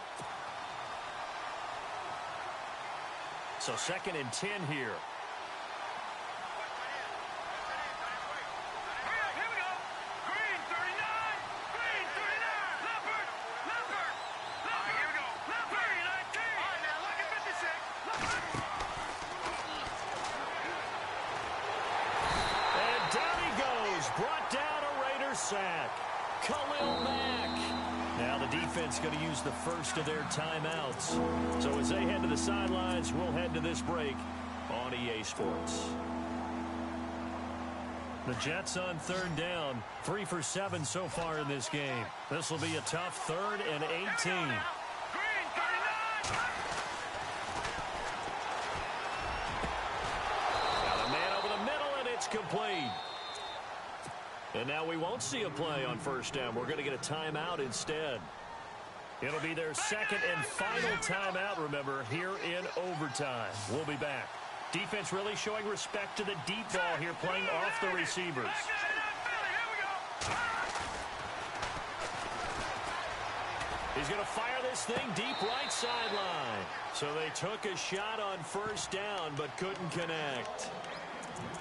So 2nd and 10 here. Here we go. Green 39. Green 39. Leopard. Leopard. Leopard. Here we go. Leopard 19. All right, now look at 56. Leopard. And down he goes. Brought down a Raiders sack. Khalil Mack. Now the defense going to use the first of their timeouts. So as they head to the sidelines, we'll head to this break on EA Sports. The Jets on 3rd down. 3 for 7 so far in this game. This will be a tough 3rd and 18. Green 39. Got a man over the middle, and it's complete. And now we won't see a play on 1st down. We're going to get a timeout instead. It'll be their 2nd and final timeout, remember, here in overtime. We'll be back. Defense really showing respect to the deep ball here, playing off the receivers. He's going to fire this thing deep right sideline. So they took a shot on 1st down, but couldn't connect.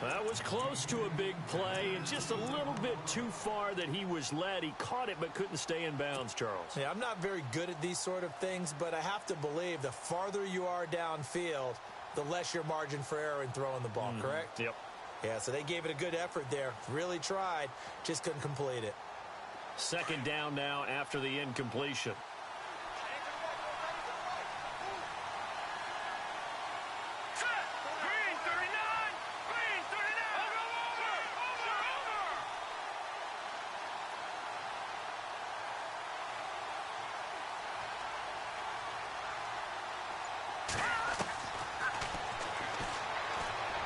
That was close to a big play and just a little bit too far that he was led. He caught it but couldn't stay in bounds, Charles. Yeah, I'm not very good at these sort of things, but I have to believe the farther you are downfield, the less your margin for error in throwing the ball, correct? Yep. Yeah, so they gave it a good effort there. Really tried, just couldn't complete it. 2nd down now after the incompletion. Green 39. Green 39. Over.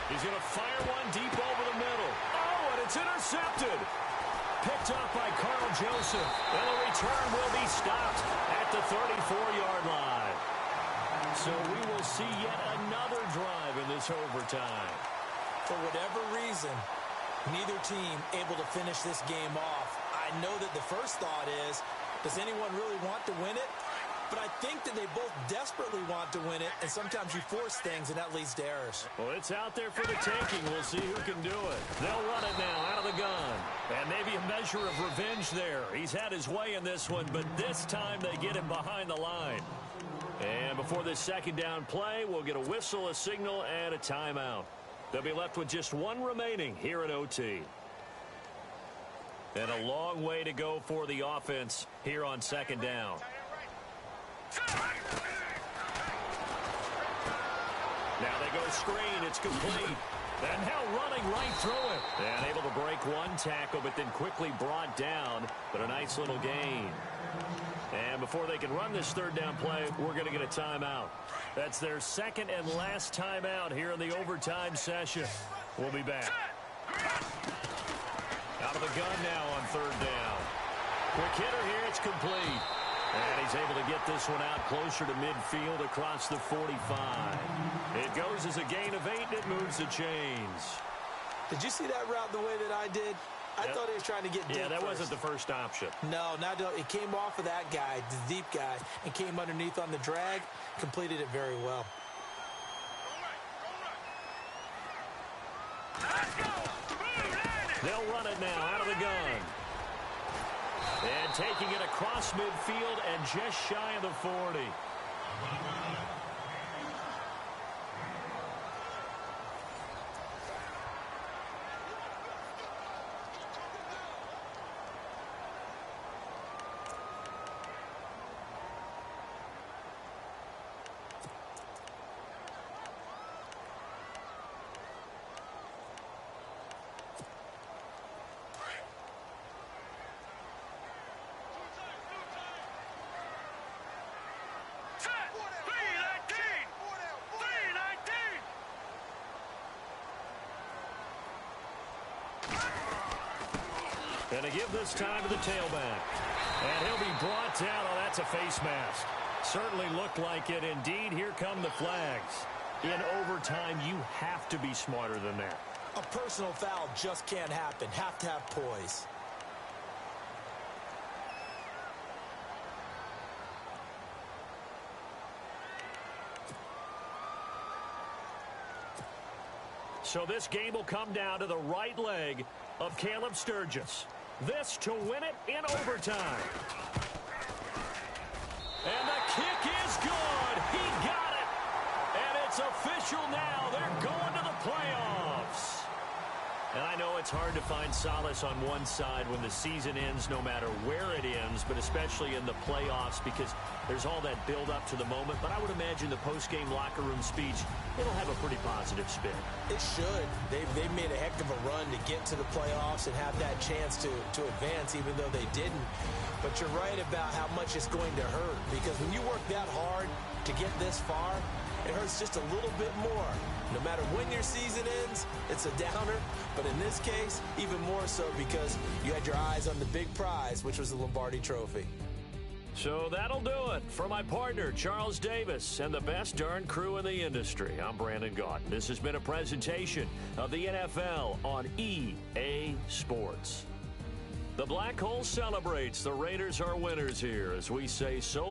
He's going to fire one deep over the middle. Oh, and it's intercepted. Picked up by Carl Joseph. And the return will be stopped at the 34-yard line. So we will see yet another drive in this overtime. For whatever reason, neither team able to finish this game off. I know that the first thought is, does anyone really want to win it? But I think that they both desperately want to win it, and sometimes you force things, and that leads to errors. Well, it's out there for the taking. We'll see who can do it. They'll run it now out of the gun. And maybe a measure of revenge there. He's had his way in this one, but this time they get him behind the line. And before this 2nd down play, we'll get a whistle, a signal, and a timeout. They'll be left with just one remaining here at OT. And a long way to go for the offense here on 2nd down. Now they go screen. It's complete. And now running right through it. And able to break one tackle, but then quickly brought down. But a nice little gain. And before they can run this 3rd down play, we're going to get a timeout. That's their 2nd and last timeout here in the overtime session. We'll be back. Out of the gun now on 3rd down. Quick hitter here. It's complete. And he's able to get this one out closer to midfield across the 45. It goes as a gain of 8, and it moves the chains. Did you see that route the way that I did? I thought he was trying to get deep. Yeah, that first. wasn't the first option. No, it came off of that guy, the deep guy, and came underneath on the drag, completed it very well. They'll run it now out of the gun. And taking it across midfield and just shy of the 40. And to give this time to the tailback. And he'll be brought down. Oh, that's a face mask. Certainly looked like it. Indeed, here come the flags. In overtime, you have to be smarter than that. A personal foul just can't happen. Have to have poise. So this game will come down to the right leg of Caleb Sturgis. This to win it in overtime. And the kick is good. He got it. And it's official now. They're going to the playoffs. And I know it's hard to find solace on one side when the season ends, no matter where it ends, but especially in the playoffs because there's all that build up to the moment. But I would imagine the post-game locker room speech, it'll have a pretty positive spin. It should. They've made a heck of a run to get to the playoffs and have that chance to advance, even though they didn't. But you're right about how much it's going to hurt because when you work that hard to get this far, it hurts just a little bit more. No matter when your season ends, it's a downer. But in this case, even more so because you had your eyes on the big prize, which was the Lombardi Trophy. So that'll do it. For my partner, Charles Davis, and the best darn crew in the industry, I'm Brandon Gaudin. This has been a presentation of the NFL on EA Sports. The Black Hole celebrates. The Raiders are winners here as we say so.